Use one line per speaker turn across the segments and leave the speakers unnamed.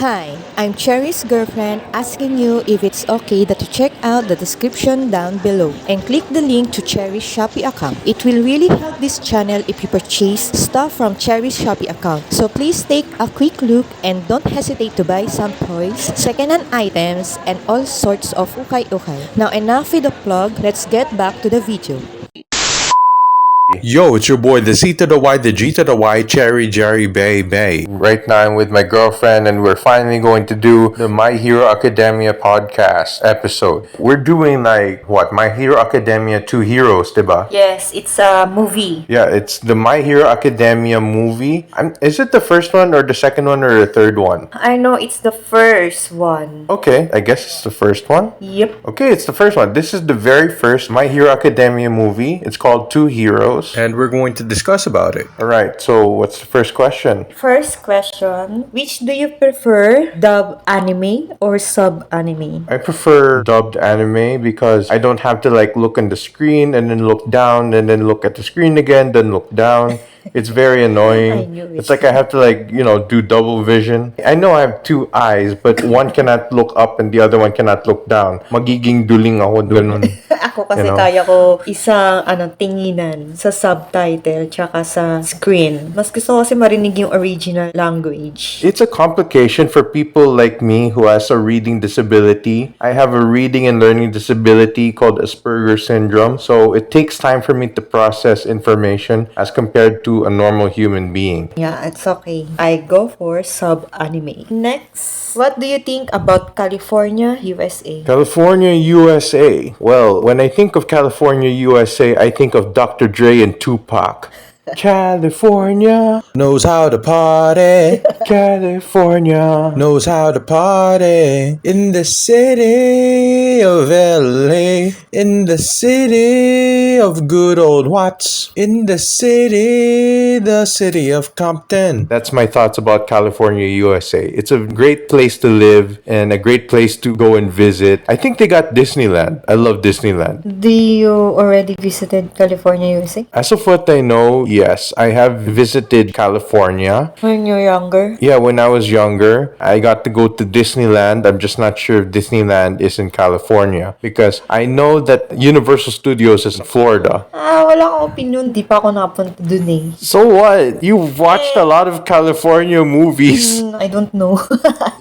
Hi, I'm Cherry's girlfriend asking you if it's okay that to check out the description down below and click the link to Cherry's Shopee account. It will really help this channel if you purchase stuff from Cherry's Shopee account. So please take a quick look and don't hesitate to buy some toys, second-hand items, and all sorts of ukay-ukay. Now enough with the plug, let's get back to the video.
Yo, it's your boy, the C to the Y, the G to the Y, Cherry Jerry Bay Bay. Right now I'm with my girlfriend and we're finally going to do the My Hero Academia podcast episode. We're doing My Hero Academia 2 Heroes, diba?
Yes, it's a movie.
Yeah, it's the My Hero Academia movie. Is it the first one or the second one or the third one?
I know it's the first one.
Okay, I guess it's the first one.
Yep.
Okay, it's the first one. This is the very first My Hero Academia movie. It's called 2 Heroes. And we're going to discuss about it. Alright, so what's the first question?
First question, which do you prefer, dub anime or sub anime?
I prefer dubbed anime because I don't have to look on the screen and then look down and then look at the screen again, then look down. It's very annoying.
I knew it.
It's like I have to do double vision. I know I have two eyes, but one cannot look up and the other one cannot look down. Magiging duling ako ganun.
Ako kasi kaya ko isang tinginan sa subtitle tsaka sa screen. Mas gusto ko kasi marinig yung original language.
It's a complication for people like me who has a reading disability. I have a reading and learning disability called Asperger's syndrome. So it takes time for me to process information as compared to a normal human being.
Yeah, it's okay. I go for sub anime. Next, what do you think about California, USA?
California, USA. Well, when I think of California, USA, I think of Dr. Dre and Tupac. California knows how to party. California knows how to party. In the city of LA. In the city of good old Watts. In the city of Compton. That's my thoughts about California, USA. It's a great place to live and a great place to go and visit. I think they got Disneyland. I love Disneyland.
Do you already visited California, USA?
As of what I know, yes, I have visited California.
When you're younger?
Yeah, when I was younger, I got to go to Disneyland. I'm just not sure if Disneyland is in California because I know that Universal Studios is in Florida.
Wala akong opinion. Di pa ako napunta dun eh.
So what? You've watched a lot of California movies.
I don't know.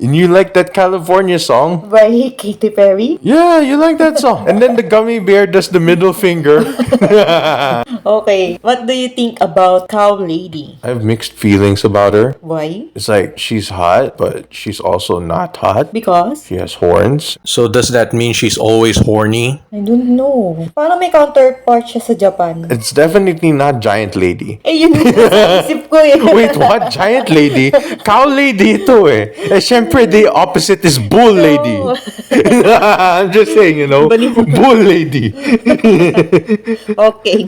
And you like that California song?
By Katy Perry?
Yeah, you like that song. And then the gummy bear does the middle finger.
Okay. What do you think about Cow Lady?
I have mixed feelings about her.
Why?
It's like she's hot, but she's also not hot.
Because?
She has horns. So does that mean she's always horny?
I don't know. Parang may counterpart siya sa Japan.
It's definitely not giant lady.
Yun yung nasa isip ko eh.
Wait, what? Giant lady? Cow lady ito eh. Syempre, the opposite is bull lady. I'm just saying, bull lady.
Okay,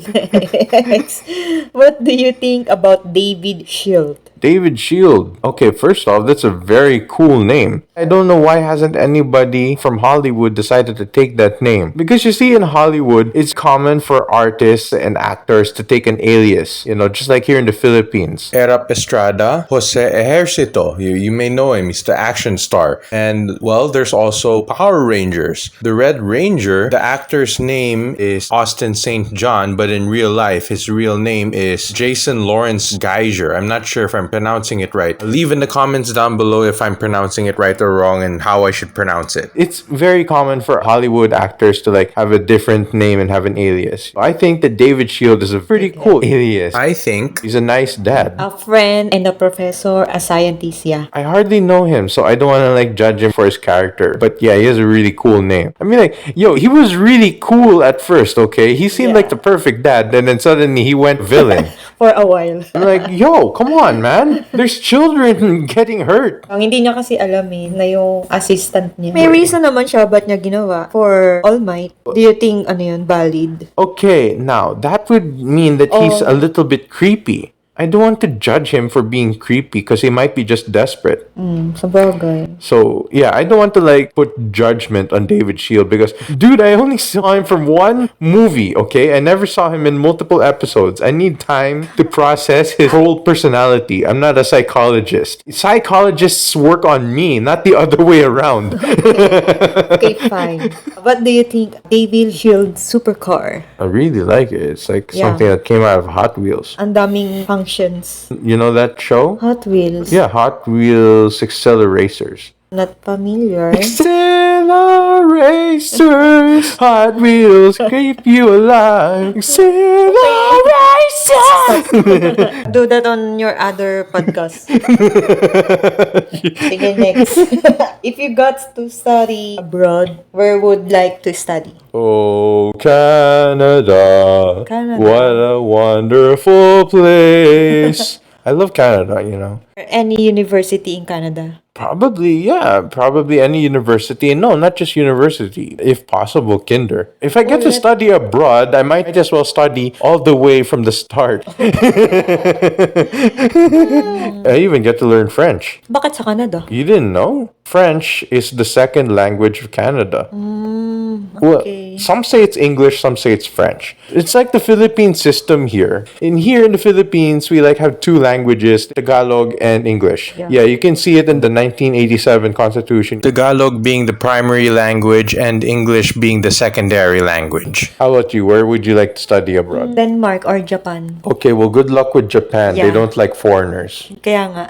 next. What do you think about David Shield?
David Shield. Okay, first off, that's a very cool name. I don't know why hasn't anybody from Hollywood decided to take that name. Because you see in Hollywood, it's common for artists and actors to take an alias, just like here in the Philippines. Erap Estrada, Jose Ejercito. You may know him, he's the action star. And, well, there's also Power Rangers. The Red Ranger, the actor's name is Austin St. John, but in real life, his real name is Jason Lawrence Geiger. I'm not sure if I'm pronouncing it right. Leave in the comments down below if I'm pronouncing it right or wrong and how I should pronounce it. It's very common for Hollywood actors to have a different name and have an alias. I think that David Shield is a pretty cool alias. I think he's a nice dad.
A friend and a professor, a scientist, yeah.
I hardly know him, so I don't want to judge him for his character. But yeah, he has a really cool name. I mean, he was really cool at first, okay? He seemed like the perfect dad, and then suddenly he went villain.
For a while.
I'm yo, come on, man. There's children getting hurt.
Ang hindi niya kasi alam na yung assistant niya. May reason naman siya ba't niya ginawa for All Might. Do you think, valid?
Okay, now, that would mean that he's a little bit creepy. I don't want to judge him for being creepy because he might be just desperate.
Sabagay.
So yeah, I don't want to like put judgment on David Shield because dude, I only saw him from one movie, okay? I never saw him in multiple episodes. I need time to process his whole personality. I'm not a psychologist. Psychologists work on me, not the other way around.
Okay, fine. What do you think David Shield's supercar?
I really like it. It's like
Yeah.
something that came out of Hot Wheels.
Ang daming functions.
You know that show?
Hot Wheels.
Yeah, Hot Wheels Acceleracers.
Not familiar.
Acceleracers, Hot Wheels keep you alive. Acceleracers.
Do that on your other podcast. Sige, next. If you got to study abroad, where would like to study?
Oh, Canada,
Canada.
what a wonderful place. I love Canada, you know.
Any university in Canada?
Probably, yeah. Probably any university. And no, not just university. If possible, kinder. If I get to study abroad, I might as well study all the way from the start. I even get to learn French.
Bakit sa Canada?
You didn't know? French is the second language of Canada. Well, some say it's English, some say it's French. It's like the Philippine system here. Here in the Philippines, we like have two languages, Tagalog and English. Yeah, you can see it in the 1987 Constitution. Tagalog being the primary language and English being the secondary language. How about you? Where would you like to study abroad?
Denmark or Japan?
Okay, well, good luck with Japan. They
Yeah.
don't like foreigners.
Kaya nga.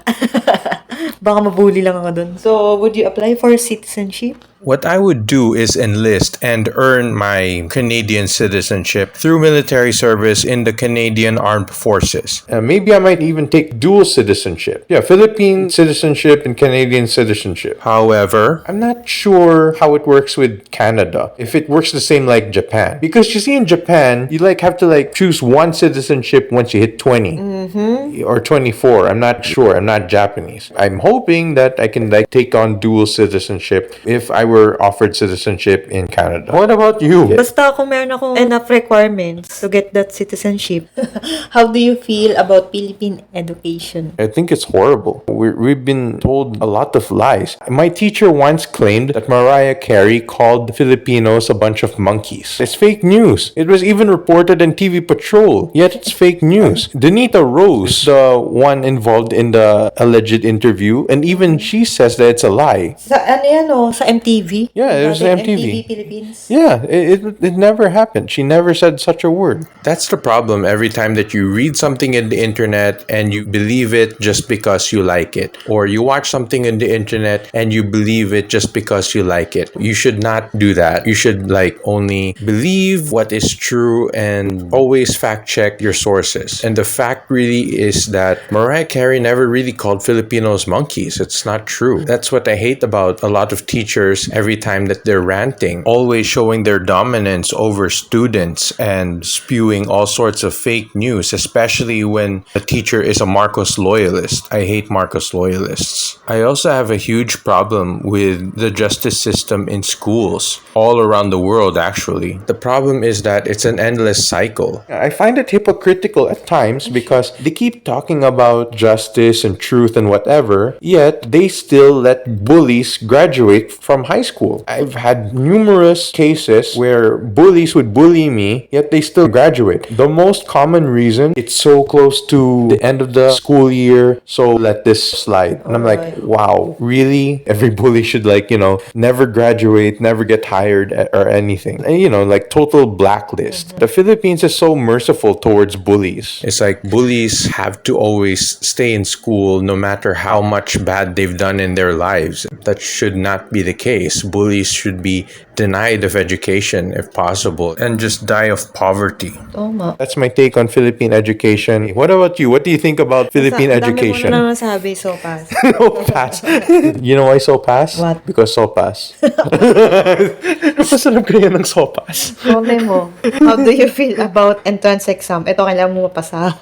Baka mabully lang ako dun. So, would you apply for citizenship?
What I would do is enlist and earn my Canadian citizenship through military service in the Canadian Armed Forces.
Maybe I might even take dual citizenship. Yeah, Philippine citizenship and Canadian citizenship.
However,
I'm not sure how it works with Canada. If it works the same like Japan. Because you see in Japan, you like have to like choose one citizenship once you hit 20 or 24. I'm not sure. I'm not Japanese. I'm hoping that I can like take on dual citizenship if I were offered citizenship in Canada. What about you?
Basta kung meron akong enough requirements to get that citizenship. How do you feel about Philippine education?
I think it's horrible. We've been told a lot of lies. My teacher once claimed that Mariah Carey called Filipinos a bunch of monkeys. It's fake news. It was even reported in TV Patrol, yet it's fake news. Donita Rose, the one involved in the alleged interview, and even she says that it's a lie.
Sa ano yan o? Sa MTV?
Yeah, it was
Dating
MTV.
Philippines.
Yeah, it never happened. She never said such a word.
that's the problem every time that you read something in the internet and you believe it just because you like it. Or you watch something in the internet and you believe it just because you like it. You should not do that. You should like only believe what is true and always fact check your sources. And the fact really is that Mariah Carey never really called Filipinos monkeys. It's not true. That's what I hate about a lot of teachers every time that they're ranting, always showing their dominance over students and spewing all sorts of fake news, especially when a teacher is a Marcos loyalist. I hate Marcos loyalists. I also have a huge problem with the justice system in schools all around the world, actually. The problem is that it's an endless cycle.
I find it hypocritical at times because they keep talking about justice and truth and whatever, yet they still let bullies graduate from high school. I've had numerous cases where bullies would bully me, yet they still graduate. The most common reason, it's so close to the end of the school year, so let this slide. And I'm like, wow, really? Every bully should like, never graduate, never get hired or anything. And, like total blacklist. The Philippines is so merciful towards bullies.
It's like bullies have to always stay in school no matter how much bad they've done in their lives. That should not be the case. Bullies should be denied of education if possible and just die of poverty.
Tama.
That's my take on Philippine education. What about you? What do you think about Philippine
Ang dami
education?
mo na nasabi so fast.
pass. You know why sopas?
What?
Because sopas. Masarap kaya ng sopas.
Comment mo. How do you feel about entrance exam? Ito, kailangan mo mapasa.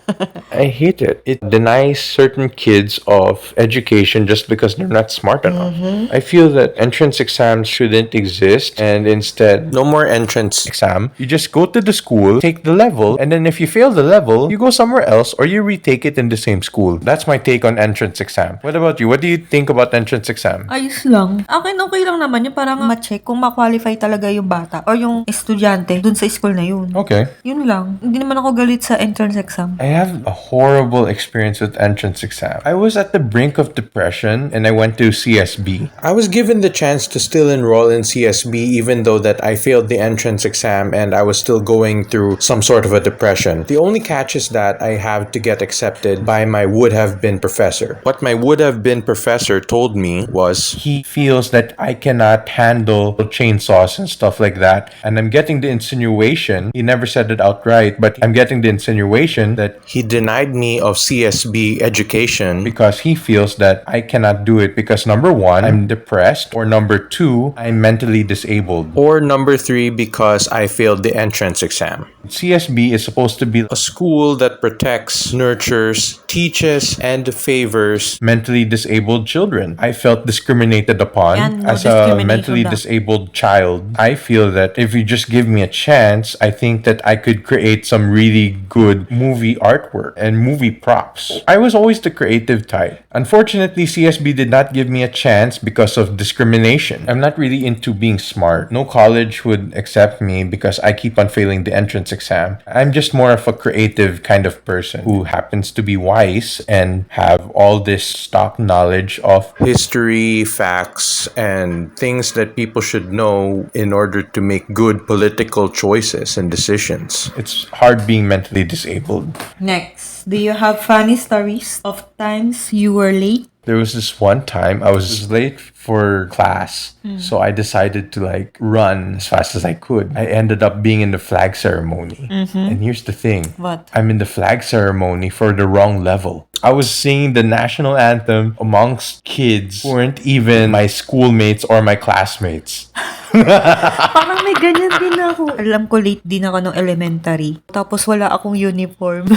I hate it. It denies certain kids of education just because they're not smart enough. I feel that entrance exams shouldn't exist, and instead,
No more entrance.
exam, you just go to the school, take the level, and then if you fail the level, you go somewhere else or you retake it in the same school. That's my take on entrance exam. What about you? What do you think about entrance exam?
Ayos lang. Akin okay lang naman yun. Parang ma-check kung ma-qualify talaga yung bata or yung estudyante dun sa school na yun.
Okay.
Yun lang. Hindi naman ako galit sa entrance exam.
I have a horrible experience with entrance exam. I was at the brink of depression and I went to CSB.
I was given the chance to still enroll in CSB even though that I failed the entrance exam and I was still going through some sort of a depression. The only catch is that I have to get accepted by my would-have-been professor. What my would-have-been professor told me was,
He feels that I cannot handle chainsaws and stuff like that. And I'm getting the insinuation, he never said it outright, but I'm getting the insinuation that
he denied me of CSB education
because he feels that I cannot do it because number one, I'm depressed, or number two, I'm mentally disabled.
or number 3 because I failed the entrance exam.
CSB is supposed to be
A school that protects, nurtures, teaches, and favors
mentally disabled children. I felt discriminated upon
Yan, no
as a
discrimination
mentally
daw.
disabled child. I feel that if you just give me a chance, I think that I could create some really good movie artwork and movie props. I was always the creative type. Unfortunately, CSB did not give me a chance because of discrimination. I'm not really into being smart. No college would accept me because I keep on failing the entrance exam. I'm just more of a creative kind of person who happens to be wise and have all this stock knowledge of
history, facts, and things that people should know in order to make good political choices and decisions.
it's hard being mentally disabled.
Next, do you have funny stories of times you were late?
There was this one time I was late for class, so I decided to run as fast as I could. I ended up being in the flag ceremony. And here's the thing.
What?
I'm in the flag ceremony for the wrong level. I was singing the national anthem amongst kids who weren't even my schoolmates or my classmates.
Parang may ganyan din ako. Alam ko late din ako nung elementary. Tapos wala akong uniform.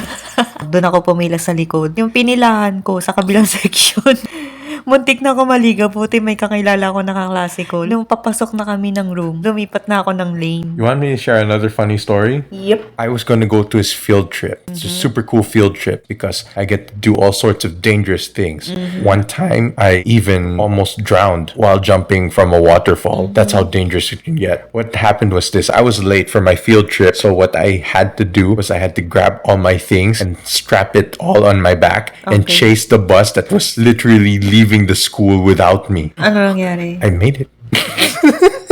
Doon ako pumila sa likod. Yung pinilahan ko sa kabilang section. Muntik na ako maligaw. Buti may kakilala ko na kaklase ko. Nung papasok na kami ng room, lumipat na ako ng lane.
You want me to share another funny story?
Yep.
I was going to go to his field trip. It's a super cool field trip because I get to do all sorts of dangerous things. One time, I even almost drowned while jumping from a waterfall. That's how dangerous it can get. What happened was this. I was late for my field trip, so what I had to do was I had to grab all my things and strap it all on my back and
Okay.
chase the bus that was literally leaving the school without me.
Ano nangyari?
I made it.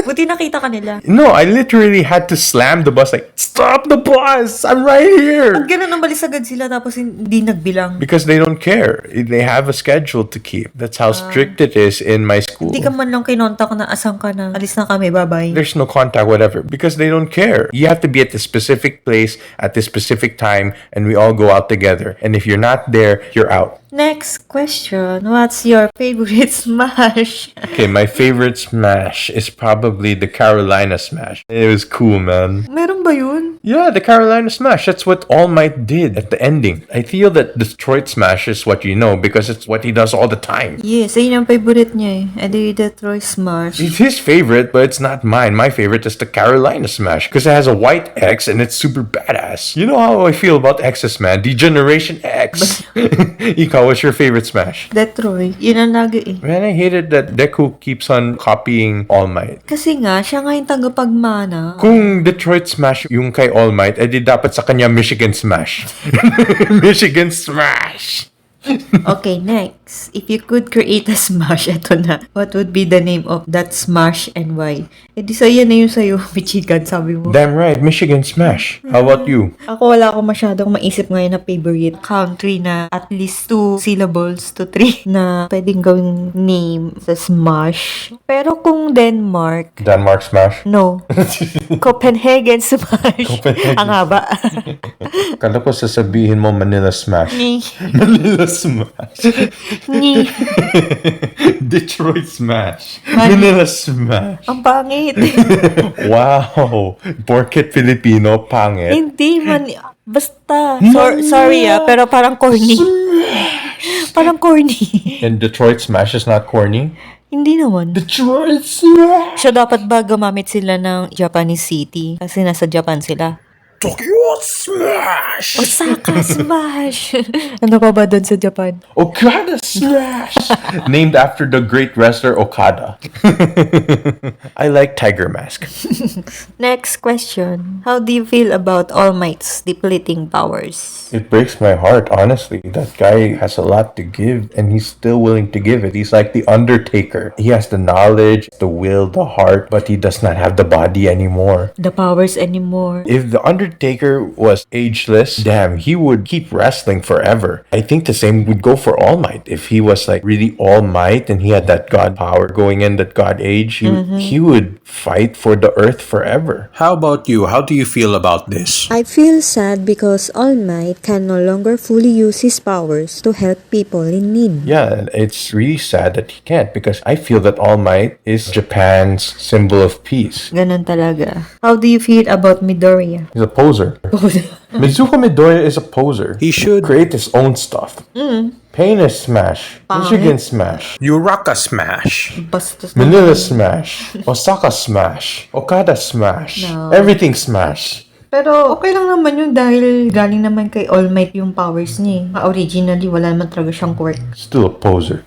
Buti nakita ka nila.
No, I literally had to slam the bus stop the bus! I'm right here!
Pag ganun ang balis sa Godzilla tapos hindi nagbilang.
Because they don't care. They have a schedule to keep. That's how strict it is in my school.
Hindi ka man lang kinontak na asan ka na. Alis na kami, bye-bye.
There's no contact, whatever. Because they don't care. You have to be at the specific place at the specific time and we all go out together. And if you're not there, you're out.
Next question. What's your favorite smash?
Okay, my favorite smash is probably the Carolina Smash. It was cool, man.
Meron ba yun?
Yeah, the Carolina Smash. That's what All Might did at the ending. I feel that Detroit Smash is what you know because it's what he does all the time.
Yes, ayun ang favorite niya eh. Edi Detroit Smash.
It's his favorite, but it's not mine. My favorite is the Carolina Smash because it has a white X and it's super badass. You know how I feel about X's, man. Degeneration X. Ikaw, what's your favorite Smash?
Detroit. Yun ang lagi eh.
Man, I hated that Deku keeps on copying All Might.
Kasi nga, siya nga yung tagapagmana.
Kung Detroit Smash yung kay All Might, edi dapat sa kanya Michigan Smash. Michigan Smash!
Okay, next. If you could create a smash, eto na. What would be the name of that smash and why? Eh di sa'yo na yung sa'yo, Michigan, sabi mo.
Damn right, Michigan Smash. How about you?
Ako wala ako masyadong maisip ngayon na favorite country na at least 2 syllables to 3 na pwedeng gawing name sa smash. Pero kung Denmark,
Denmark Smash?
no. Copenhagen smash.
Copenhagen.
Ang haba.
Kala ko sasabihin mo Manila Smash.
Ni.
Manila Smash. Smash.
Ni.
Detroit Smash. Manila Smash.
Ang pangit.
Wow. Porket Filipino, pangit.
Hindi man. Basta. Sorry pero parang corny. Parang corny.
And Detroit Smash is not corny?
Hindi naman.
Detroit Smash!
So, dapat ba gumamit sila ng Japanese city? Kasi nasa Japan sila.
Tokyo Smash!
Osaka Smash! Ano pa ba doon sa Japan?
Okada Smash! Named after the great wrestler Okada. I like Tiger Mask.
Next question. How do you feel about All Might's depleting powers?
It breaks my heart, honestly. That guy has a lot to give, and he's still willing to give it. He's like the Undertaker. He has the knowledge, the will, the heart, but he does not have the body anymore.
The powers anymore.
If the Undertaker was ageless, damn, he would keep wrestling forever. I think the same would go for All Might. If he was like really All Might and he had that God power going in, that God age, he would fight for the earth forever.
How about you? How do you feel about this?
I feel sad because All Might can no longer fully use his powers to help people in need.
Yeah, it's really sad that he can't, because I feel that All Might is Japan's symbol of peace.
Ganun talaga. How do you feel about Midoriya?
He's a poser. Mizuho Midoriya is a poser.
He should
create his own stuff. Pain is Smash. Michigan Smash.
Uraka Smash.
Bastos na.
Manila Smash. Osaka Smash. Okada Smash.
No.
Everything Smash.
Pero okay lang naman yun dahil galing naman kay All Might yung powers niya. Originally, wala naman talaga siyang quirk.
Still a poser.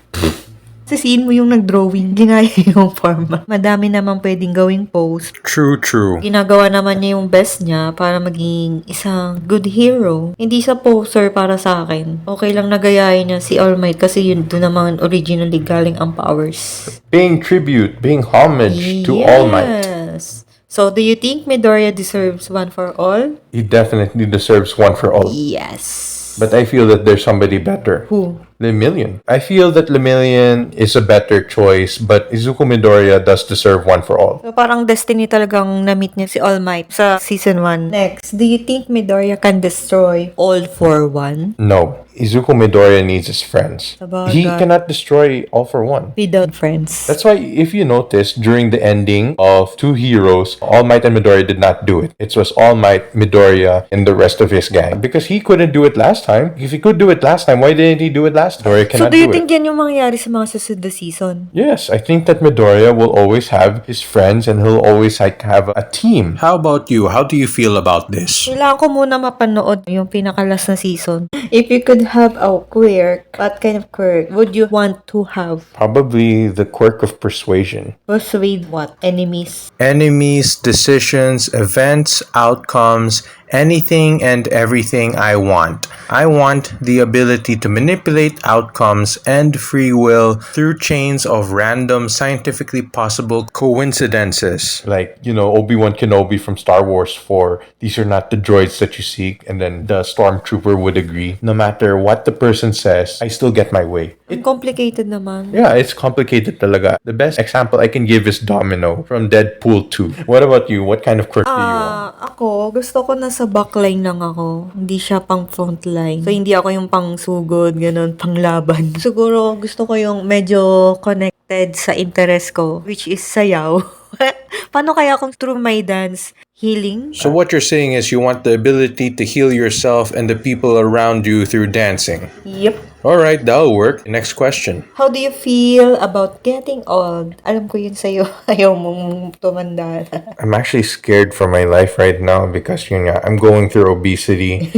Sisiin mo yung nag-drawing, ginaya yung forma. Madami naman pwedeng gawing pose.
True.
Ginagawa naman niya yung best niya para maging isang good hero. Hindi sa poser para sa akin. Okay lang nagayahin niya si All Might kasi yun doon naman originally galing ang powers.
Paying tribute, paying homage to All Might.
Yes. So, do you think Midoriya deserves one for all?
He definitely deserves one for all.
Yes.
But I feel that there's somebody better.
Who?
Lemillion. I feel that Lemillion is a better choice, but Izuku Midoriya does deserve one for all.
So, parang destiny talagang na-meet niya si All Might sa Season 1. Next, do you think Midoriya can destroy all for one?
No. Izuku Midoriya needs his friends.
Sabagay.
He cannot destroy all for one.
Without friends.
That's why, if you notice, during the ending of Two Heroes, All Might and Midoriya did not do it. It was All Might, Midoriya, and the rest of his gang. Because he couldn't do it last time. If he could do it last time, why didn't he do it last time? Midoriya
So,
cannot
do you
do
think
it.
yan yung mangyayari sa mga susunod na season?
Yes, I think that Midoriya will always have his friends and he'll always like have a team.
How about you? How do you feel about this?
Kailangan ko muna mapanood yung pinakalas na season. If you could have a quirk, what kind of quirk would you want to have?
Probably the quirk of persuasion.
Persuade what? Enemies?
Enemies, decisions, events, outcomes, anything and everything I want. I want the ability to manipulate outcomes and free will through chains of random, scientifically possible coincidences.
Like, Obi-Wan Kenobi from Star Wars 4, these are not the droids that you seek, and then the stormtrooper would agree. No matter what the person says, I still get my way.
Ang complicated naman.
Yeah, it's complicated talaga. The best example I can give is Domino from Deadpool 2. What about you? What kind of quirk do you want?
Ako, gusto ko nasa backline lang ako. Hindi siya pang frontline. So, hindi ako yung pang sugod, ganun, pang laban. Siguro, gusto ko yung medyo connected sa interest ko, which is sayaw. Paano kaya kung through my dance, healing?
So what you're saying is you want the ability to heal yourself and the people around you through dancing.
Yep.
Alright, that'll work. Next question.
How do you feel about getting old? Alam ko yun sa'yo. Ayaw mong tumanda.
I'm actually scared for my life right now because I'm going through obesity.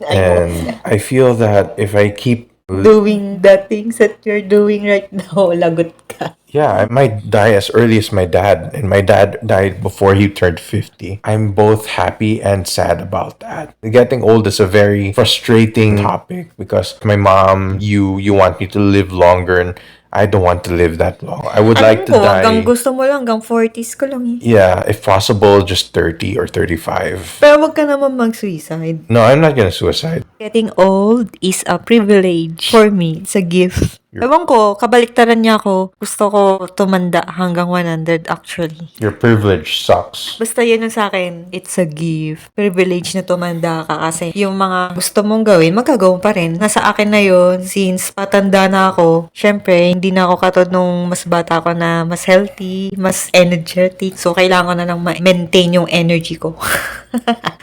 And I feel that if I keep
Doing the things that you're doing right now, lagot ka.
Yeah, I might die as early as my dad, and my dad died before he turned 50. I'm both happy and sad about that. Getting old is a very frustrating topic because my mom, you want me to live longer, and I don't want to live that long. I would like to die.
Hanggang gusto mo lang, hanggang 40s ko lang eh.
Yeah, if possible, just 30 or 35.
Pero wag ka naman mag-suicide.
No, I'm not gonna suicide.
Getting old is a privilege. For me, it's a gift.
Ewan ko, kabaliktaran niya ako. Gusto ko tumanda hanggang 100 actually.
Your privilege sucks.
Basta yun ang sa akin, it's a gift. Privilege na tumanda ka kasi yung mga gusto mong gawin, magagawa pa rin. Nasa akin na yun, since patanda na ako, syempre, hindi na ako katod nung mas bata ko na mas healthy, mas energetic. So, kailangan ko na lang maintain yung energy ko.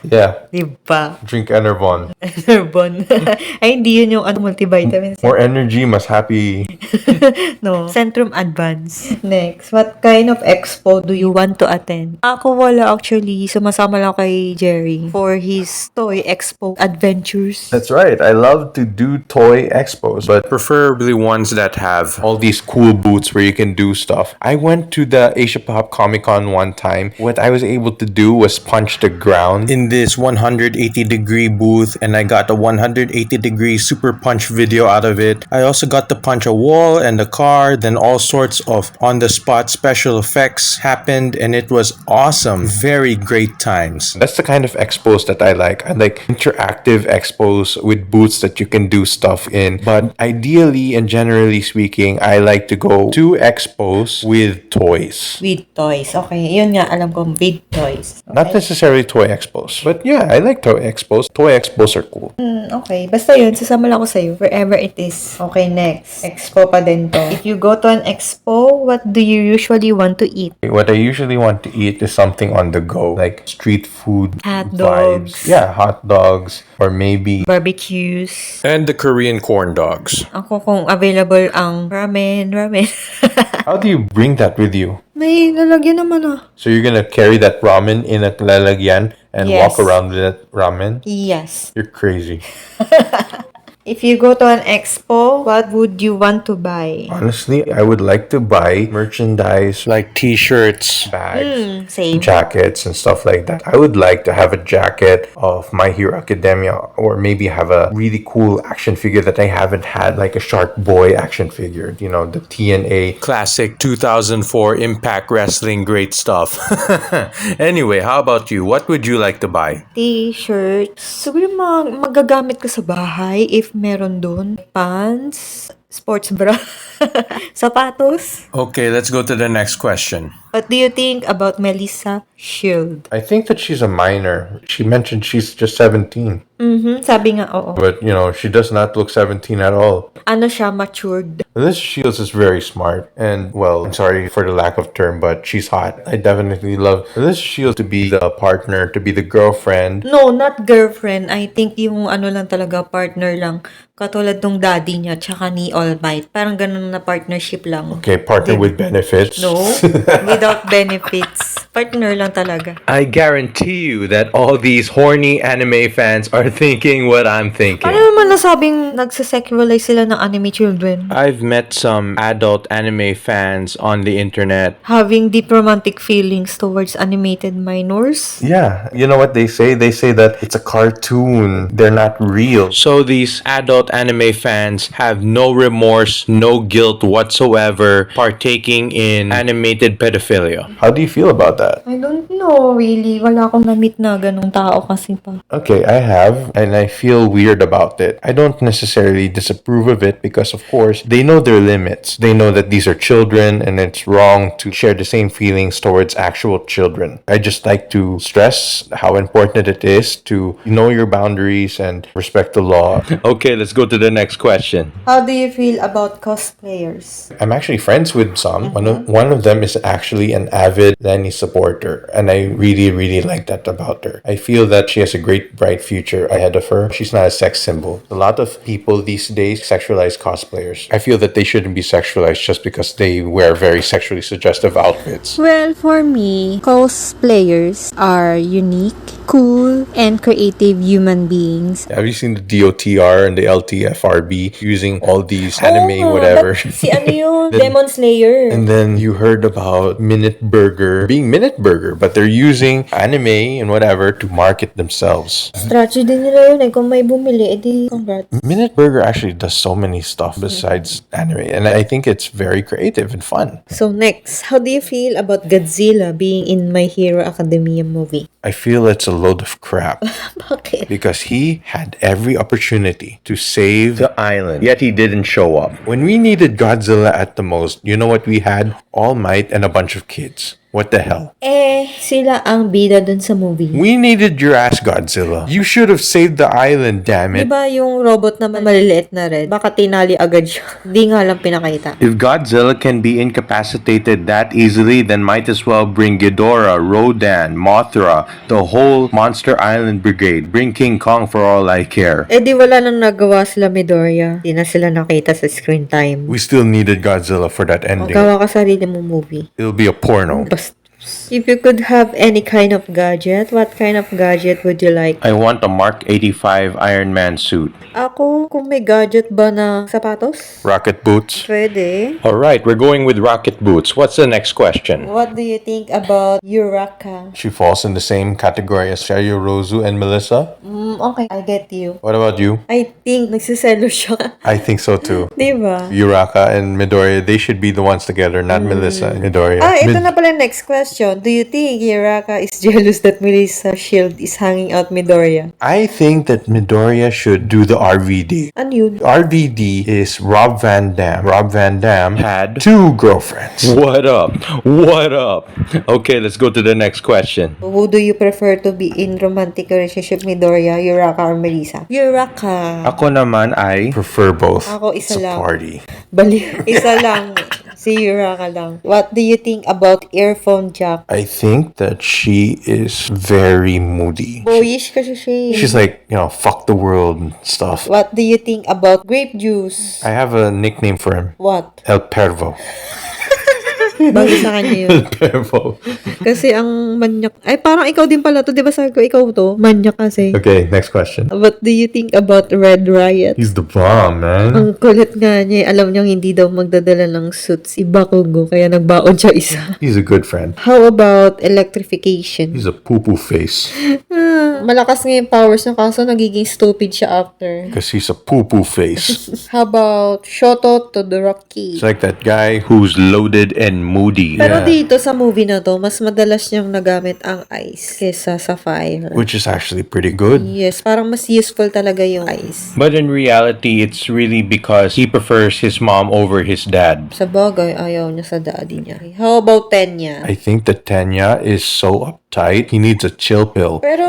Yeah.
Diba?
Drink Enervon.
Nerbon. Ay, hindi yun yung multivitamins.
More energy, mas happy.
No. Centrum Advance. Next, what kind of expo do you want to attend? Ako wala actually. Sumasama lang kay Jerry for his toy expo adventures.
That's right. I love to do toy expos, but
Preferably ones that have
all these cool booths where you can do stuff. I went to the Asia Pop Comic Con one time. What I was able to do was punch the ground.
in this 180-degree booth, and I got a 180-degree super punch video out of it. I also got to punch a wall and a car, then all sorts of on-the-spot special effects happened, and it was awesome. Very great times.
That's the kind of expos that I like. I like interactive expos with booths that you can do stuff in. But ideally and generally speaking, I like to go to expos with toys.
With toys. Okay, yun nga, alam ko, with toys.
Not necessarily toy expos. But yeah, I like toy expos. Toy expos are cool.
Okay, basta yun, sasama lang ako sa'yo, wherever it is. Okay, next. Expo pa din to. If you go to an expo, what do you usually want to eat?
What I usually want to eat is something on the go, like street food
Hot
vibes.
dogs.
Yeah, hot dogs. Or maybe
Barbecues.
And the Korean corn dogs.
Ako kung available ang ramen.
how do you bring that with you?
May lalagyan naman ah.
So you're gonna carry that ramen in a lalagyan and
Yes.
walk around with that ramen?
Yes.
You're crazy.
If you go to an expo, what would you want to buy?
Honestly, I would like to buy merchandise like
Like t-shirts.
bags,
Same.
jackets, and stuff like that. I would like to have a jacket of My Hero Academia, or maybe have a really cool action figure that I haven't had, like a Shark Boy action figure, you know, the TNA.
Classic 2004 Impact Wrestling great stuff. Anyway, how about you? What would you like to buy?
T-shirt. Siguro magagamit ko sa bahay if meron doon. Pants, sports bra, sapatos.
Okay, let's go to the next question.
What do you think about Melissa Shield?
I think that she's a minor. She mentioned she's just 17.
Sabi nga, oo.
But, you know, she does not look 17 at all.
Ano siya, matured.
This Shields is very smart. And, well, I'm sorry for the lack of term, but she's hot. I definitely love this Shields to be the partner, to be the girlfriend.
No, not girlfriend. I think yung ano lang talaga, partner lang. Katulad nung daddy niya, tsaka ni All Might. Parang ganun na partnership lang.
Okay, partner with benefits.
No, without benefits. Partner lang talaga.
I guarantee you that all these horny anime fans are thinking what I'm thinking.
Ano naman nasabing nagsasexualize sila ng anime children?
I've met some adult anime fans on the internet.
Having deep romantic feelings towards animated minors?
Yeah, you know what they say? They say that it's a cartoon. They're not real.
So these adult anime fans have no remorse, no guilt whatsoever partaking in animated pedophilia.
How do you feel about that?
I don't know, really. Wala akong na-meet na ganung tao kasi pa.
Okay, I have, and I feel weird about it. I don't necessarily disapprove of it because, of course, they know their limits. They know that these are children and it's wrong to share the same feelings towards actual children. I just like to stress how important it is to know your boundaries and respect the law.
Okay, let's go to the next question.
How do you feel about cosplayers?
I'm actually friends with some. One of them is actually an avid Lenny supporter, and I really, really like that about her. I feel that she has a great, bright future ahead of her. She's not a sex symbol. A lot of people these days sexualize cosplayers. I feel that they shouldn't be sexualized just because they wear very sexually suggestive outfits.
Well, for me, cosplayers are unique, cool, and creative human beings.
Have you seen the DOTR and the LTFRB using all these anime whatever?
Si ano yun? Demon Slayer.
And then you heard about Minute Burger being Minute Burger, but they're using anime and whatever to market themselves.
Strategy din nila yun eh. Kung may bumili, edi congrats.
Minute Burger actually does so many stuff besides anime, and I think it's very creative and fun.
So next, how do you feel about Godzilla being in My Hero Academia movie?
I feel it's a load of crap.
Bakit?
Because he had every opportunity to save the island, yet he didn't show up. When we needed Godzilla at the most, you know what we had? All Might and a bunch of kids. What the hell?
Sila ang bida dun sa movie.
We needed your ass, Godzilla. You should have saved the island, damn it.
Diba yung robot na maliliit na red? Baka tinali agad siya. Hindi nga lang pinakita.
If Godzilla can be incapacitated that easily, then might as well bring Ghidorah, Rodan, Mothra, the whole Monster Island Brigade. Bring King Kong for all I care.
Di wala nang nagawa sila Midoriya. Di na sila nakita sa screen time.
We still needed Godzilla for that ending.
Gawa ka sarili mong movie.
It'll be a porno.
If you could have any kind of gadget, what kind of gadget would you like?
I want a Mark 85 Iron Man suit.
Ako, kung may gadget ba na sapatos?
Rocket boots.
Pwede.
Alright, we're going with rocket boots. What's the next question?
What do you think about Uraka?
She falls in the same category as Shayo Rozu and Melissa.
Okay, I get you.
What about you?
I think nagsiselo siya.
I think so too.
Diba?
Uraka and Midoriya, they should be the ones together, not Melissa and Midoriya.
Ito na pala next question. Do you think Uraka is jealous that Melissa's shield is hanging out Midoriya?
I think that Midoriya should do the RVD.
Ano yun?
RVD is Rob Van Dam. Rob Van Dam had 2 girlfriends.
What up? What up? Okay, let's go to the next question.
Who do you prefer to be in romantic relationship, Midoriya, Uraka, or Melissa? Uraka.
Ako naman, I prefer both.
Ako isa
It's a
lang.
party.
Isa lang. Si Uraka lang. What do you think about earphone jack?
I think that she is very moody.
Boyish kasi siya.
She's like, fuck the world and stuff.
What do you think about grape juice?
I have a nickname for him.
What?
El Pervo.
Bago sa kanya yun.
El Pervo.
Kasi ang manyak... Ay, parang ikaw din pala to. Di ba sabi ko, ikaw to? Manyak kasi.
Okay, next question.
What do you think about Red Riot?
He's the bomb, man.
Ang kulit nga niya. Alam niyang hindi daw magdadala ng suits si Bakugo. Kaya nagbaon siya isa.
He's a good friend.
How about electrification?
He's a poo-poo face.
Malakas nga yung powers niya kaso nagiging stupid siya after.
Because he's a poo-poo face.
How about Shoto Todoroki?
It's like that guy who's loaded and moody.
Pero dito sa movie na to, mas madalas niyang nagamit ang ice kesa sa fire.
Which is actually pretty good.
Yes, parang mas useful talaga yung ice.
But in reality, it's really because he prefers his mom over his dad.
Sa bagay, ayaw niya sa daddy niya. How about Tenya?
I think that Tenya is so uptight. He needs a chill pill.
Pero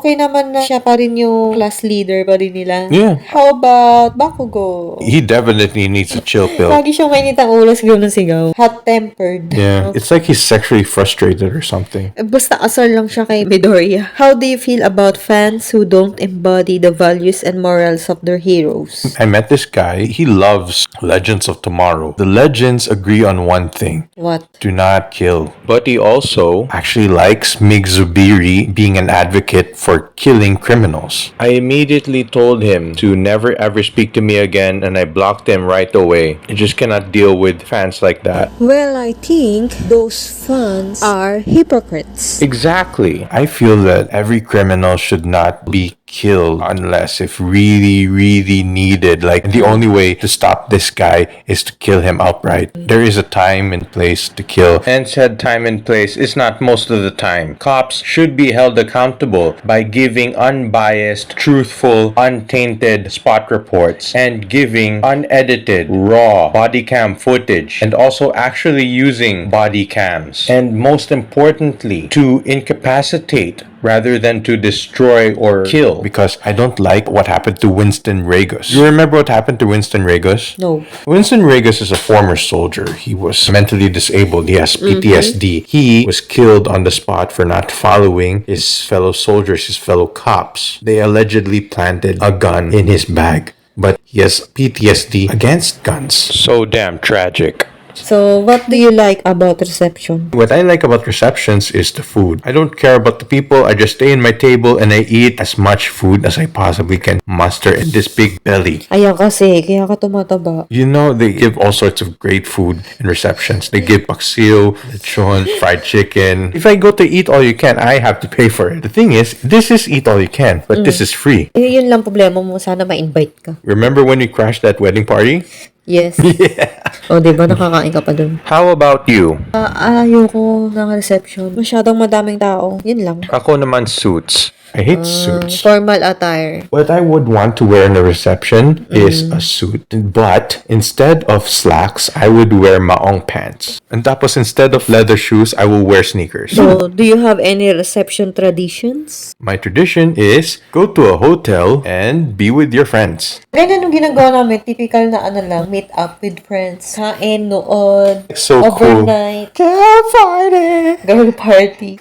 okay naman na siya pa rin yung class leader pa rin nila.
Yeah.
How about Bakugo?
He definitely needs a chill pill.
Lagi siyang mainit ang ulo, sigaw ng sigaw. Hot-tempered.
Yeah. It's like he's sexually frustrated or something.
Basta asar lang siya kay Midoriya. How do you feel about fans who don't embody the values and morals of their heroes?
I met this guy. He loves Legends of Tomorrow. The legends agree on one thing.
What?
Do not kill.
But he also,
Actually likes Migzubiri being an advocate for killing criminals.
I immediately told him to never ever speak to me again, and I blocked him right away. I just cannot deal with fans like that.
Well, I think those fans are hypocrites.
Exactly.
I feel that every criminal should not be killed unless if really needed. Like the only way to stop this guy is to kill him outright. There is a time and place to kill.
And said time and place is not most of the time. Cops should be held accountable by giving unbiased, truthful, untainted spot reports and giving unedited, raw body cam footage and also actually using body cams. And most importantly, to incapacitate rather than to destroy or kill.
Because I don't like what happened to Winston Regus. You remember what happened to Winston Regus?
No.
Winston Regus is a former soldier. He was mentally disabled. He has PTSD. He was killed on the spot for not following his fellow soldiers, his fellow cops. They allegedly planted a gun in his bag. But he has PTSD against guns.
So damn tragic.
So, what do you like about reception?
What I like about receptions is the food. I don't care about the people. I just stay in my table and I eat as much food as I possibly can muster in this big belly.
Ayan kasi, kaya ka tumataba.
You know, they give all sorts of great food in receptions. They give paksiw, lechon, fried chicken. If I go to eat all you can, I have to pay for it. The thing is, this is eat all you can, but this is free.
Yun lang problema mo, sana ma-invite ka.
Remember when we crashed that wedding party?
Yes. O, diba? Nakakain ka pa dun.
How about you?
Ayoko ng reception. Masyadong madaming tao. Yun lang.
Ako naman suits.
I hate suits.
Formal attire.
What I would want to wear in a reception is a suit. But instead of slacks, I would wear maong pants. And tapos instead of leather shoes, I will wear sneakers.
So, do you have any reception traditions?
My tradition is go to a hotel and be with your friends.
Ganyan nung ginagawa namin, typical na ano lang, meet up with friends. Kain, noon,
So
overnight, girl party.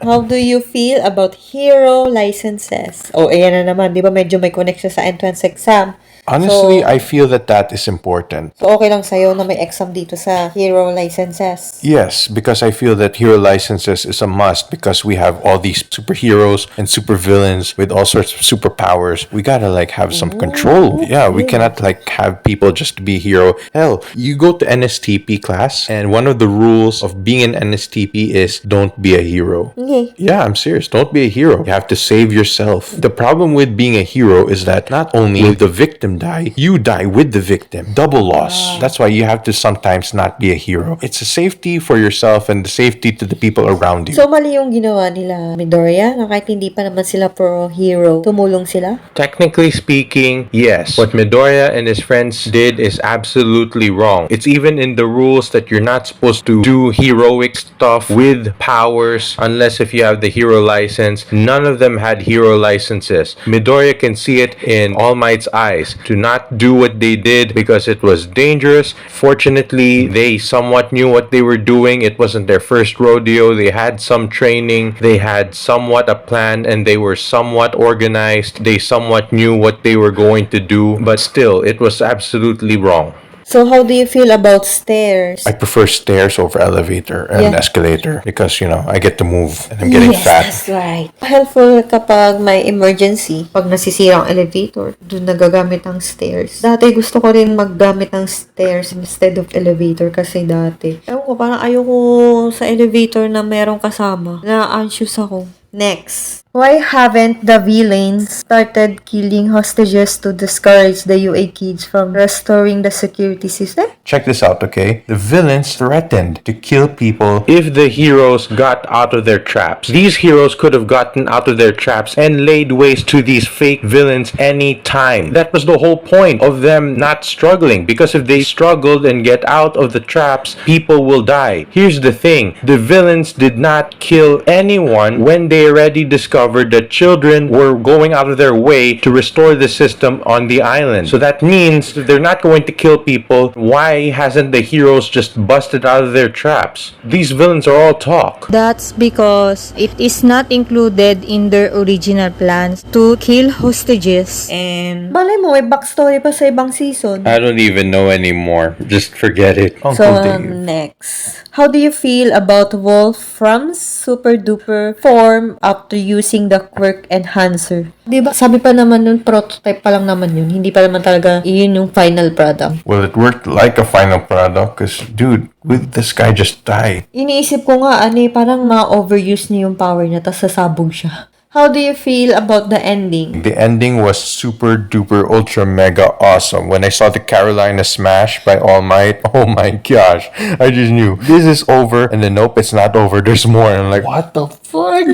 How do you feel about hero licenses? Oh, ayan na naman. Di ba medyo may connection sa entrance exam?
Honestly, I feel that that is important.
So, okay lang sa'yo na may exam dito sa hero licenses.
Yes, because I feel that hero licenses is a must because we have all these superheroes and supervillains with all sorts of superpowers. We gotta like have some control. Yeah, we cannot like have people just be a hero. Hell, you go to NSTP class and one of the rules of being an NSTP is don't be a hero.
Okay.
Yeah, I'm serious. Don't be a hero. You have to save yourself. The problem with being a hero is that not only will the victim die, you die with the victim. Double loss. That's why you have to sometimes not be a hero. It's a safety for yourself and the safety to the people around you.
So, mali yung ginawa nila Midoriya na kahit hindi pa naman sila pro hero, tumulong sila?
Technically speaking, yes. What Midoriya and his friends did is absolutely wrong. It's even in the rules that you're not supposed to do heroic stuff with powers unless if you have the hero license. None of them had hero licenses. Midoriya can see it in All Might's eyes to not do what they did because it was dangerous. Fortunately, they somewhat knew what they were doing. It wasn't their first rodeo. They had some training. They had somewhat a plan and they were somewhat organized. They somewhat knew what they were going to do, but still, it was absolutely wrong.
So, how do you feel about stairs?
I prefer stairs over elevator and
Yeah.
escalator because, you know, I get to move and I'm getting
Yes,
fat.
that's right. Helpful kapag may emergency. Pag nasisira ang elevator, doon nagagamit ang stairs. Dati gusto ko rin maggamit ng stairs instead of elevator kasi dati. Ewan ko, parang ayoko sa elevator na merong kasama. Na-anxious ako. Next. Why haven't the villains started killing hostages to discourage the UA kids from restoring the security system?
Check this out, okay? The villains threatened to kill people.
If the heroes got out of their traps, these heroes could have gotten out of their traps and laid waste to these fake villains any time. That was the whole point of them not struggling, because if they struggled and get out of the traps, people will die. Here's the thing, the villains did not kill anyone when they already discovered that children were going out of their way to restore the system on the island. So that means if they're not going to kill people, why hasn't the heroes just busted out of their traps? These villains are all talk.
That's because it is not included in their original plans to kill hostages.
And malay mo, may backstory pa sa ibang season.
I don't even know anymore. Just forget it.
So, next. How do you feel about Wolfram's super duper form after using the quirk enhancer? Diba? Sabi pa naman nun, prototype pa lang naman yun. Hindi pa naman talaga yun yung final product.
Well, it worked like a final product because, dude, this guy just died.
Iniisip ko nga, parang ma-overuse niya yung power niya, tapos sasabog siya. How do you feel about the ending?
The ending was super duper ultra mega awesome. When I saw the Carolina smash by All Might, oh my gosh, I just knew this is over. And then nope, it's not over. There's more. And I'm like, what the fuck?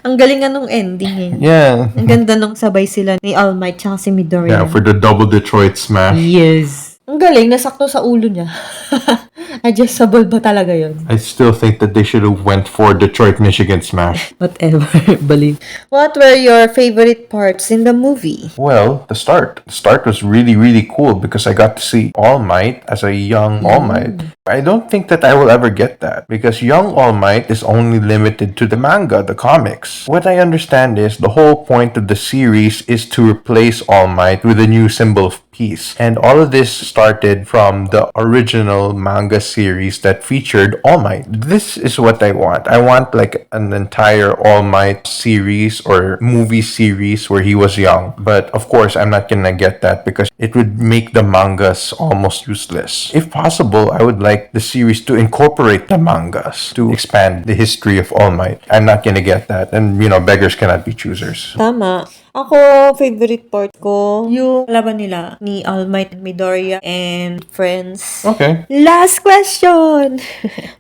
Ang galing nga nung ending eh.
Yeah.
Ang ganda nung sabay sila ni All Might tsaka si Midoriya.
Yeah, for the double Detroit smash.
Yes. Ang galing, nasakto sa ulo niya. Adjustable ba talaga yun?
I still think that they should have went for Detroit, Michigan smash.
Whatever, believe. What were your favorite parts in the movie?
Well, the start. The start was really, really cool because I got to see All Might as a young All Might. I don't think that I will ever get that because young All Might is only limited to the manga, the comics. What I understand is the whole point of the series is to replace All Might with a new symbol of peace. And all of this started from the original manga series that featured All Might. This is what I want. I want like an entire All Might series or movie series where he was young. But of course, I'm not gonna get that because it would make the mangas almost useless. If possible, I would like the series to incorporate the mangas to expand the history of All Might. I'm not gonna get that. And, you know, beggars cannot be choosers.
Tama. Ako, favorite part ko, yung laban nila ni All Might, Midoriya, and friends.
Okay.
Last question!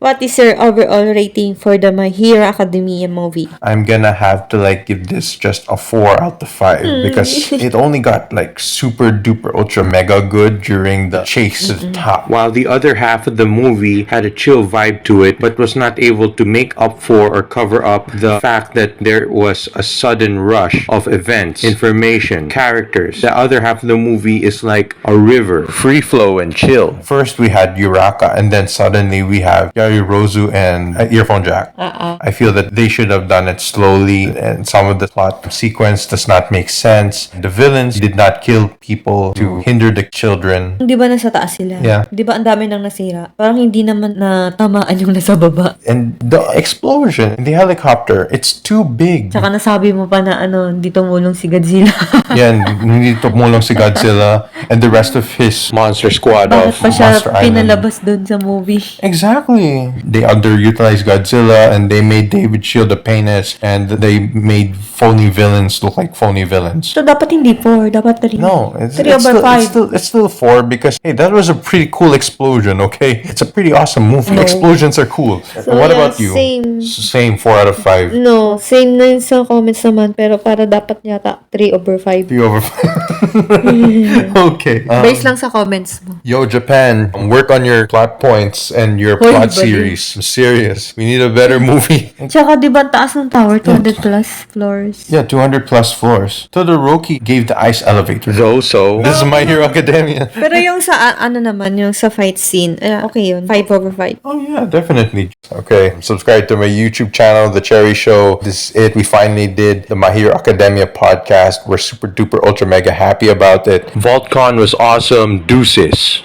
What is your overall rating for the My Hero Academia movie?
I'm gonna have to like give this just a 4 out of 5 because it only got like super duper ultra mega good during the chase to the top.
While the other half of the movie had a chill vibe to it, but was not able to make up for or cover up the fact that there was a sudden rush of events, information, characters. The other half of the movie is like a river, free flow and chill.
First we had Uraka, and then suddenly we have Yarirozu and Earphone Jack. I feel that they should have done it slowly, and some of the plot sequence does not make sense. The villains did not kill people to hinder the children.
Di ba nasa taas sila?
Yeah.
Di ba ang dami nang nasira? Parang hindi naman na tamaan yung nasa baba.
And the explosion in the helicopter, it's too big.
Tsaka nasabi mo pa na hindi tumulong si Godzilla.
Yan, hindi tumulong si Godzilla and the rest of his
Monster squad
Bakit
of
pa siya
Monster Island.
pinalabas doon sa movie?
Exactly. They underutilized Godzilla and they made David Shield a painless, and they made phony villains look like phony villains.
So, dapat hindi 4, dapat 3.
No, it's
3 over 5.
it's still 4 because hey, that was a pretty cool explosion. Okay, it's a pretty awesome movie.
No.
Explosions are cool.
So,
What
yeah,
about you?
same.
Same 4 out of 5.
No, same na yun sa comments naman, pero para dapat yata 3 over 5.
3 over 5. Okay.
Based lang sa comments mo.
Yo, Japan, work on your plot points and your
Hoy,
plot
buddy.
series. I'm serious. We need a better movie.
Tsaka di ba ang taas ng tower? 200 plus floors.
Yeah, 200 plus floors. Todoroki gave the ice elevator.
So,
This is My Hero Academia.
Pero yung sa, naman, yung sa fight scene, okay yun. 5 over 5.
Oh yeah, definitely. Okay, subscribe to my YouTube channel, The Cherry Show. This is it. We finally did the My Hero Academia podcast. We're super duper ultra mega happy about it.
VOLTCON was awesome. Deuces.